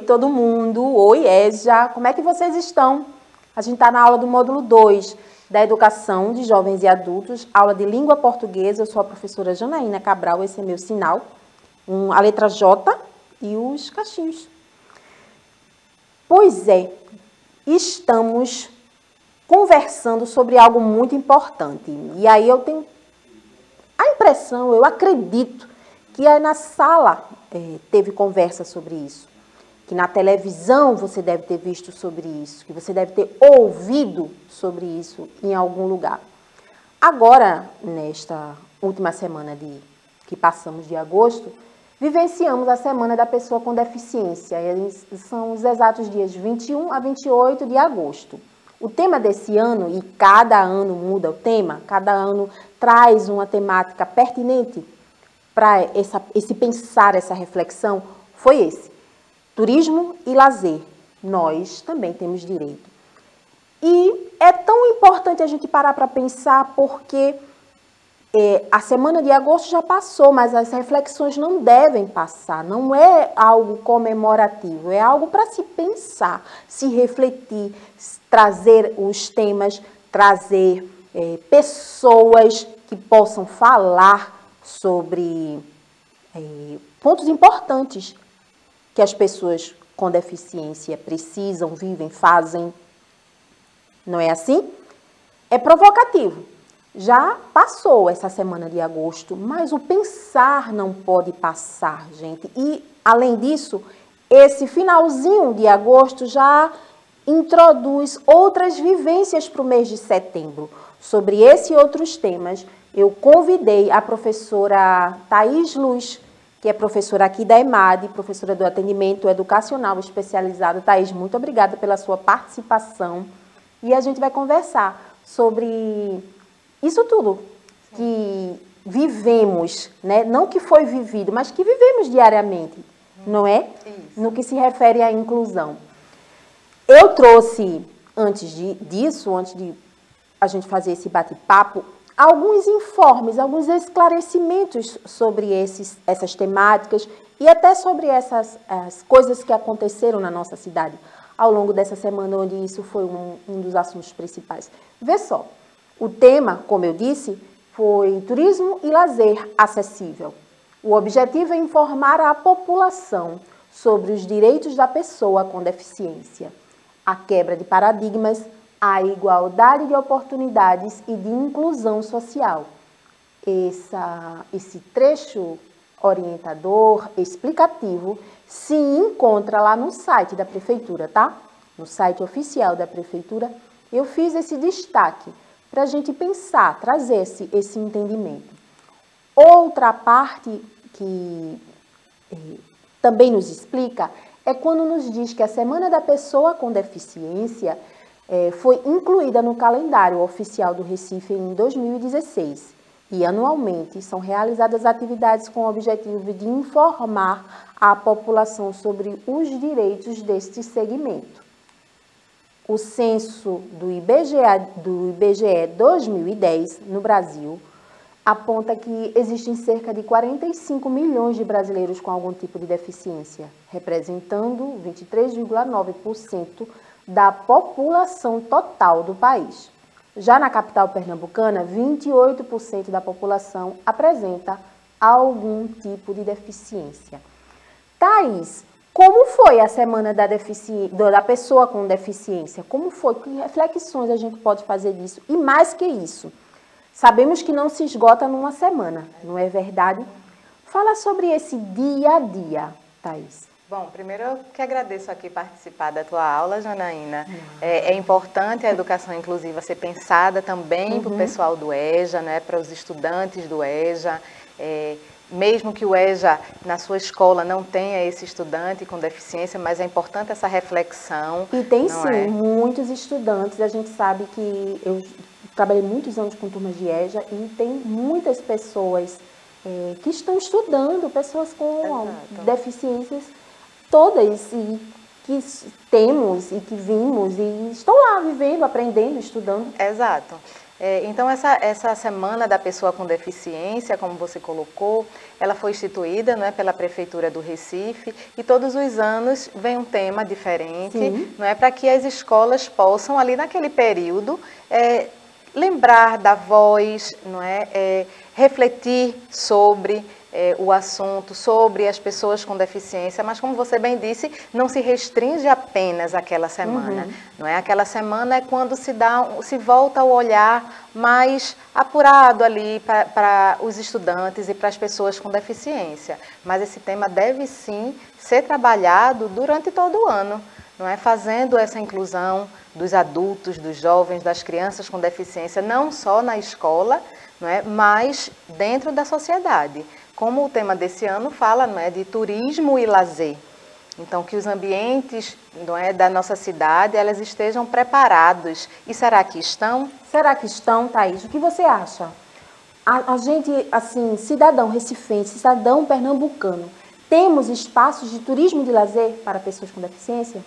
todo mundo. Oi, EJA. Como é que vocês estão? A gente está na aula do módulo 2 da Educação de Jovens e Adultos, aula de Língua Portuguesa. Eu sou a professora Janaína Cabral, esse é meu sinal. A letra J e os cachinhos. Pois é, estamos conversando sobre algo muito importante. E aí eu tenho a impressão, eu acredito, que aí na sala teve conversa sobre isso. Que na televisão você deve ter visto sobre isso, que você deve ter ouvido sobre isso em algum lugar. Agora, nesta última semana que passamos de agosto, vivenciamos a Semana da Pessoa com Deficiência. São os exatos dias 21 a 28 de agosto. O tema desse ano, e cada ano muda o tema, cada ano traz uma temática pertinente para esse pensar, essa reflexão, foi esse. Turismo e lazer, nós também temos direito. E é tão importante a gente parar para pensar porque a semana de agosto já passou, mas as reflexões não devem passar, não é algo comemorativo, é algo para se pensar, se refletir, trazer os temas, trazer pessoas que possam falar sobre pontos importantes que as pessoas com deficiência precisam, vivem, fazem. Não é assim? É provocativo. Já passou essa semana de agosto, mas o pensar não pode passar, gente. E, além disso, esse finalzinho de agosto já introduz outras vivências para o mês de setembro. Sobre esse e outros temas, eu convidei a professora Thaís Luz, que é professora aqui da EMAD, professora do atendimento educacional especializado. Thaís, muito obrigada pela sua participação. E a gente vai conversar sobre isso tudo que vivemos, né? Não que foi vivido, mas que vivemos diariamente, não é? Isso. No que se refere à inclusão. Eu trouxe, antes de a gente fazer esse bate-papo, alguns informes, alguns esclarecimentos sobre essas temáticas e até sobre as coisas que aconteceram na nossa cidade ao longo dessa semana, onde isso foi um dos assuntos principais. Vê só, o tema, como eu disse, foi turismo e lazer acessível. O objetivo é informar a população sobre os direitos da pessoa com deficiência, a quebra de paradigmas, a igualdade de oportunidades e de inclusão social. Esse trecho orientador, explicativo, se encontra lá no site da Prefeitura, tá? No site oficial da Prefeitura, eu fiz esse destaque para a gente pensar, trazer esse entendimento. Outra parte que também nos explica é quando nos diz que a Semana da Pessoa com Deficiência foi incluída no calendário oficial do Recife em 2016 e anualmente são realizadas atividades com o objetivo de informar a população sobre os direitos deste segmento. O censo do IBGE 2010 no Brasil aponta que existem cerca de 45 milhões de brasileiros com algum tipo de deficiência, representando 23,9% da população total do país. Já na capital pernambucana, 28% da população apresenta algum tipo de deficiência. Thaís, como foi a Semana da Pessoa com Deficiência? Como foi? Que reflexões a gente pode fazer disso? E mais que isso, sabemos que não se esgota numa semana, não é verdade? Fala sobre esse dia a dia, Thaís. Bom, primeiro eu que agradeço aqui participar da tua aula, Janaína. É importante a educação inclusiva ser pensada também para o pessoal do EJA, né, para os estudantes do EJA. Mesmo que o EJA, na sua escola, não tenha esse estudante com deficiência, mas é importante essa reflexão. E tem sim, muitos estudantes. A gente sabe que eu trabalhei muitos anos com turmas de EJA e tem muitas pessoas que estão estudando, pessoas com deficiências todas, e que temos e que vimos e estão lá vivendo, aprendendo, estudando. Exato. Então, essa Semana da Pessoa com Deficiência, como você colocou, ela foi instituída, não é, pela Prefeitura do Recife, e todos os anos vem um tema diferente, não é, para que as escolas possam, ali naquele período, lembrar da voz, não é, refletir sobre o assunto, sobre as pessoas com deficiência, mas como você bem disse, não se restringe apenas àquela semana, não é? Aquela semana é quando se volta o olhar mais apurado ali para os estudantes e para as pessoas com deficiência, mas esse tema deve sim ser trabalhado durante todo o ano, não é? Fazendo essa inclusão dos adultos, dos jovens, das crianças com deficiência, não só na escola, não é? Mas dentro da sociedade. Como o tema desse ano fala, não é, de turismo e lazer. Então, que os ambientes, não é, da nossa cidade, elas estejam preparados. E será que estão? Será que estão, Thaís? O que você acha? A gente, assim, cidadão recifense, cidadão pernambucano, temos espaços de turismo e de lazer para pessoas com deficiência?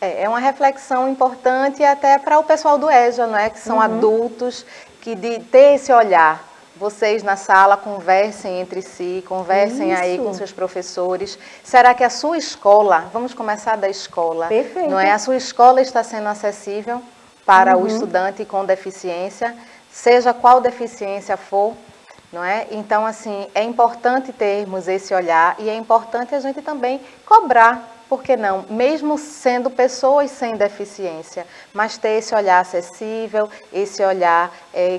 É uma reflexão importante até para o pessoal do EJA, não é? Que são adultos, que de ter esse olhar. Vocês na sala conversem entre si, conversem aí com seus professores. Será que a sua escola, vamos começar da escola, Perfeito. Não é? A sua escola está sendo acessível para o estudante com deficiência, seja qual deficiência for, não é? Então, assim, é importante termos esse olhar e é importante a gente também cobrar, por que não? Mesmo sendo pessoas sem deficiência, mas ter esse olhar acessível, esse olhar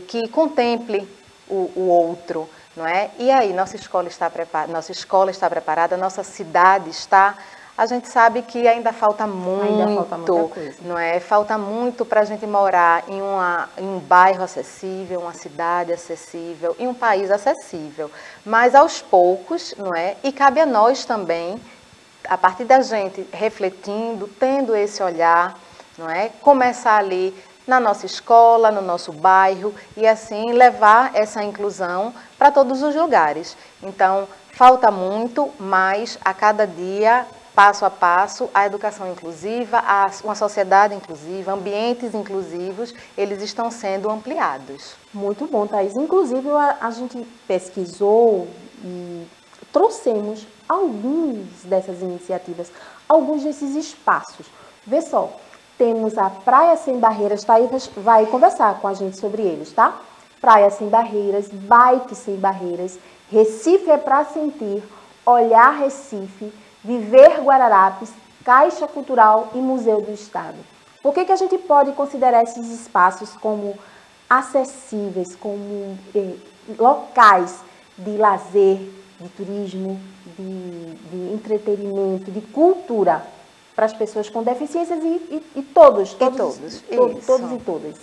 que contemple o outro, não é? E aí, nossa escola está preparada, nossa cidade está. A gente sabe que ainda falta muita coisa, não é? Falta muito para a gente morar em um bairro acessível, uma cidade acessível, em um país acessível. Mas aos poucos, não é? E cabe a nós também, a partir da gente refletindo, tendo esse olhar, não é? Começar ali na nossa escola, no nosso bairro, e assim levar essa inclusão para todos os lugares. Então, falta muito, mas a cada dia, passo a passo, a educação inclusiva, uma sociedade inclusiva, ambientes inclusivos, eles estão sendo ampliados. Muito bom, Thaís. Inclusive, a gente pesquisou e trouxemos algumas dessas iniciativas, alguns desses espaços. Vê só. Temos a Praia Sem Barreiras, Thaís vai conversar com a gente sobre eles, tá? Praia Sem Barreiras, Bike Sem Barreiras, Recife é pra sentir, Olhar Recife, Viver Guararapes, Caixa Cultural e Museu do Estado. Por que a gente pode considerar esses espaços como acessíveis, como locais de lazer, de turismo, de entretenimento, de cultura? Para as pessoas com deficiências e todos e todas.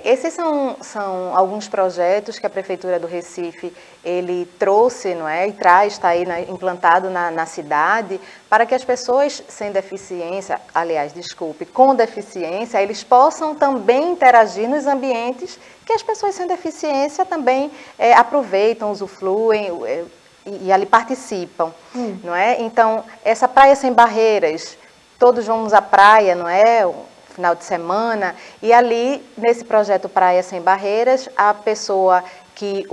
Esses são alguns projetos que a Prefeitura do Recife ele trouxe, não é, e está aí implantado na cidade, para que as pessoas sem deficiência, com deficiência, eles possam também interagir nos ambientes que as pessoas sem deficiência também aproveitam, usufruem e ali participam, não é? Então, essa Praia Sem Barreiras, todos vamos à praia, não é? Final de semana. E ali, nesse projeto Praia Sem Barreiras, a pessoa que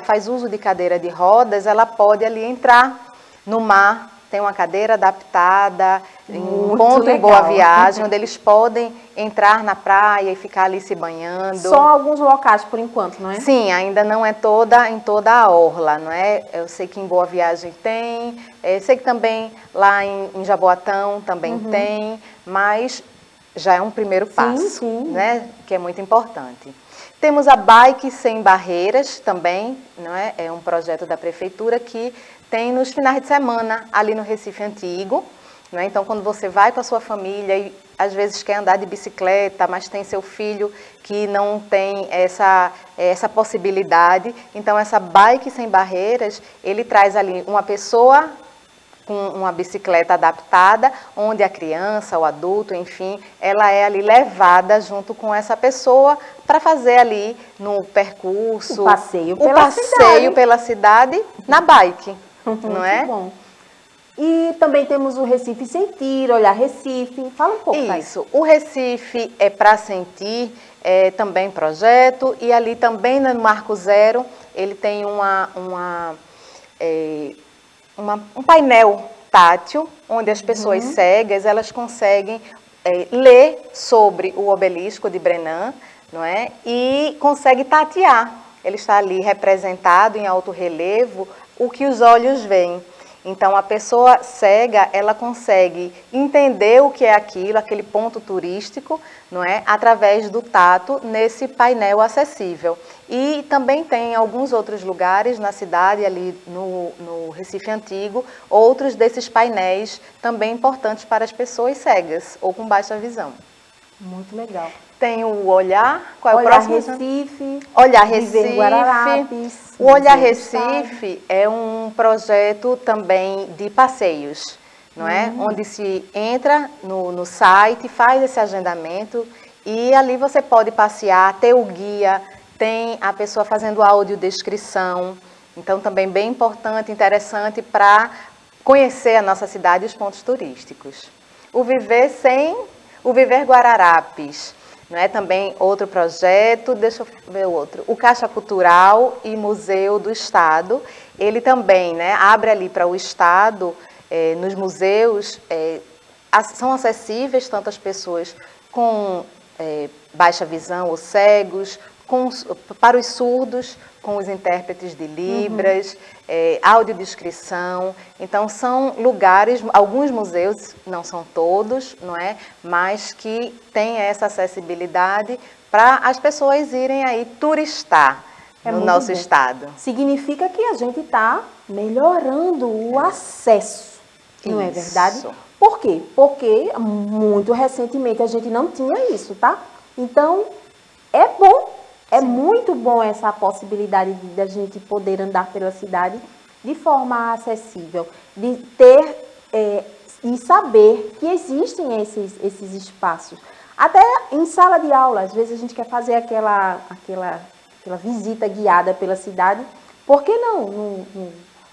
faz uso de cadeira de rodas, ela pode ali entrar no mar, tem uma cadeira adaptada, um ponto em Boa Viagem, onde eles podem entrar na praia e ficar ali se banhando. Só alguns locais por enquanto, não é? Sim, ainda não é em toda a orla, não é? Eu sei que em Boa Viagem tem, sei que também lá em Jaboatão também tem, mas já é um primeiro passo, né? Que é muito importante. Temos a Bike Sem Barreiras também, não é? É um projeto da Prefeitura que tem nos finais de semana ali no Recife Antigo, não é? Então, quando você vai com a sua família e às vezes quer andar de bicicleta, mas tem seu filho que não tem essa possibilidade, então essa Bike Sem Barreiras, ele traz ali uma pessoa com uma bicicleta adaptada, onde a criança, o adulto, enfim, ela é ali levada junto com essa pessoa para fazer ali no percurso, o passeio pela cidade na bike, não é? Muito bom. E também temos o Recife Sentir, Olhar Recife. Fala um pouco, Isso. O Recife é para sentir, é também projeto, e ali também no Marco Zero, ele tem um painel tátil, onde as pessoas cegas, elas conseguem ler sobre o obelisco de Brenan, não é? E consegue tatear. Ele está ali representado em alto relevo o que os olhos veem. Então, a pessoa cega, ela consegue entender o que é aquilo, aquele ponto turístico, não é? Através do tato nesse painel acessível. E também tem alguns outros lugares na cidade, ali no Recife Antigo, outros desses painéis também importantes para as pessoas cegas ou com baixa visão. Muito legal. Tem o Olhar, qual é o Olhar próximo? Recife, Olhar Viver Recife. Guararapes, O Olhar Museu do Estado. Recife é um projeto também de passeios, não é? Onde se entra no site, faz esse agendamento e ali você pode passear, ter o guia, tem a pessoa fazendo audiodescrição. Então, também bem importante, interessante para conhecer a nossa cidade e os pontos turísticos. O Viver Guararapes. Não é? Também outro projeto, deixa eu ver o outro, o Caixa Cultural e Museu do Estado, ele também, né, abre ali para o Estado, nos museus, são acessíveis tanto as pessoas com baixa visão ou cegos, para os surdos, com os intérpretes de Libras, audiodescrição. Então, são lugares, alguns museus, não são todos, não é? Mas que têm essa acessibilidade para as pessoas irem aí turistar no nosso estado. Significa que a gente está melhorando o acesso, não é verdade? Por quê? Porque muito recentemente a gente não tinha isso, tá? Então, é bom. É muito bom essa possibilidade de a gente poder andar pela cidade de forma acessível, de ter e saber que existem esses espaços. Até em sala de aula, às vezes a gente quer fazer aquela visita guiada pela cidade, por que não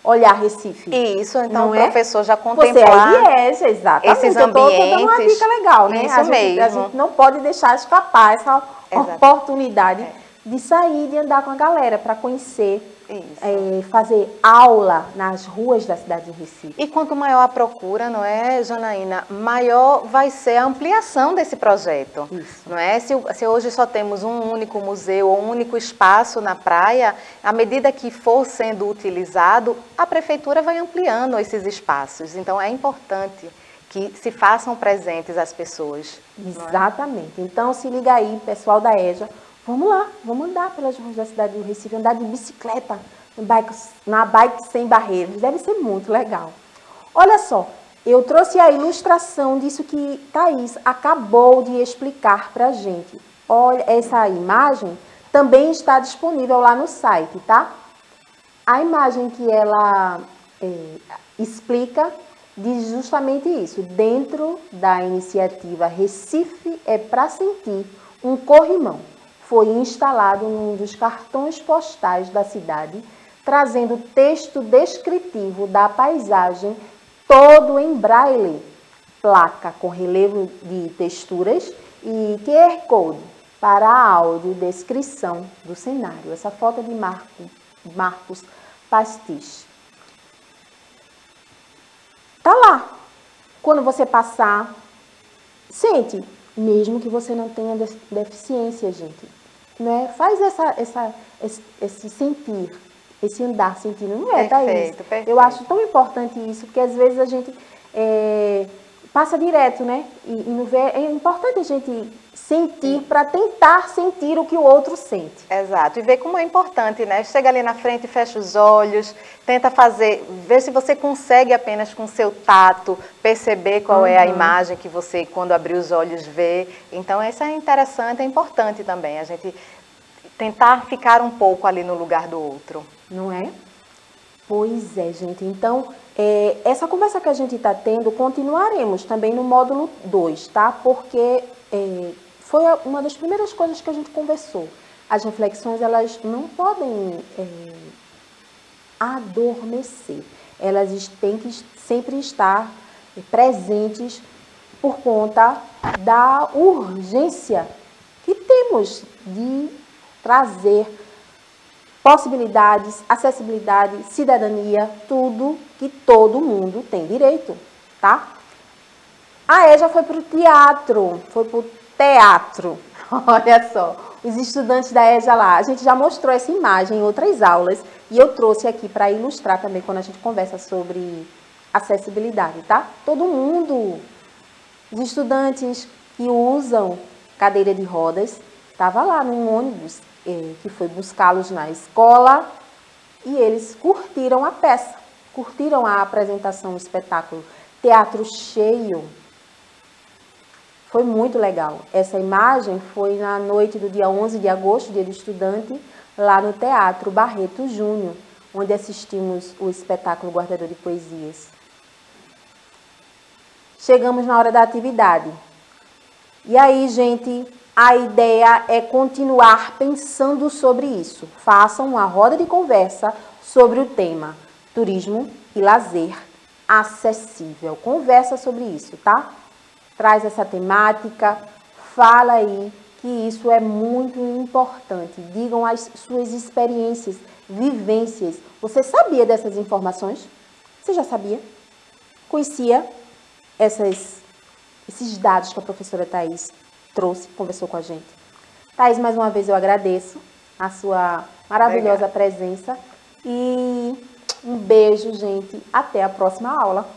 Olhar Recife? Isso, então não o professor já contemplar Você é exatamente. esses ambientes. Eu estou dando uma dica legal, né? Isso mesmo. A gente não pode deixar escapar essa oportunidade de sair, de andar com a galera, para conhecer, fazer aula nas ruas da cidade de Recife. E quanto maior a procura, não é, Janaína, maior vai ser a ampliação desse projeto. Isso. Não é? Se hoje só temos um único museu ou um único espaço na praia, à medida que for sendo utilizado, a prefeitura vai ampliando esses espaços. Então, é importante que se façam presentes as pessoas. Exatamente. Então, se liga aí, pessoal da EJA, vamos lá, vamos andar pelas ruas da cidade do Recife, andar de bicicleta, na bike sem barreiras, deve ser muito legal. Olha só, eu trouxe a ilustração disso que Thaís acabou de explicar pra gente. Olha, essa imagem também está disponível lá no site, tá? A imagem que ela explica diz justamente isso. Dentro da iniciativa Recife é para sentir, um corrimão foi instalado num dos cartões postais da cidade, trazendo texto descritivo da paisagem, todo em braille, placa com relevo de texturas e QR Code para a audiodescrição do cenário. Essa foto é de Marcos Pastiche. Tá lá. Quando você passar, sente, mesmo que você não tenha deficiência, gente. Né? Faz esse sentir, esse andar sentindo. Não é, Thaís? Perfeito. Eu acho tão importante isso, porque às vezes a gente passa direto, né? E não vê. É importante a gente sentir para tentar sentir o que o outro sente. Exato. E ver como é importante, né? Chega ali na frente, fecha os olhos, tenta ver se você consegue apenas com o seu tato perceber qual é a imagem que você, quando abrir os olhos, vê. Então, isso é interessante, é importante também, a gente tentar ficar um pouco ali no lugar do outro. Não é? Pois é, gente. Então, essa conversa que a gente está tendo, continuaremos também no módulo 2, tá? Porque foi uma das primeiras coisas que a gente conversou. As reflexões, elas não podem adormecer. elas têm que sempre estar presentes por conta da urgência que temos de trazer possibilidades, acessibilidade, cidadania, tudo que todo mundo tem direito, tá? A EJA foi para o teatro, olha só, os estudantes da EJA lá, a gente já mostrou essa imagem em outras aulas e eu trouxe aqui para ilustrar também quando a gente conversa sobre acessibilidade, tá? Todo mundo, os estudantes que usam cadeira de rodas, estava lá num ônibus que foi buscá-los na escola e eles curtiram a peça, curtiram a apresentação, o espetáculo, teatro cheio. Foi muito legal. Essa imagem foi na noite do dia 11 de agosto, dia do estudante, lá no Teatro Barreto Júnior, onde assistimos o espetáculo Guardador de Poesias. Chegamos na hora da atividade. E aí, gente, a ideia é continuar pensando sobre isso. Façam uma roda de conversa sobre o tema turismo e lazer acessível. Conversa sobre isso, tá? Traz essa temática, fala aí que isso é muito importante. Digam as suas experiências, vivências. Você sabia dessas informações? Você já sabia? Conhecia esses dados que a professora Thaís trouxe, conversou com a gente? Thaís, mais uma vez eu agradeço a sua maravilhosa presença e um beijo, gente. Até a próxima aula.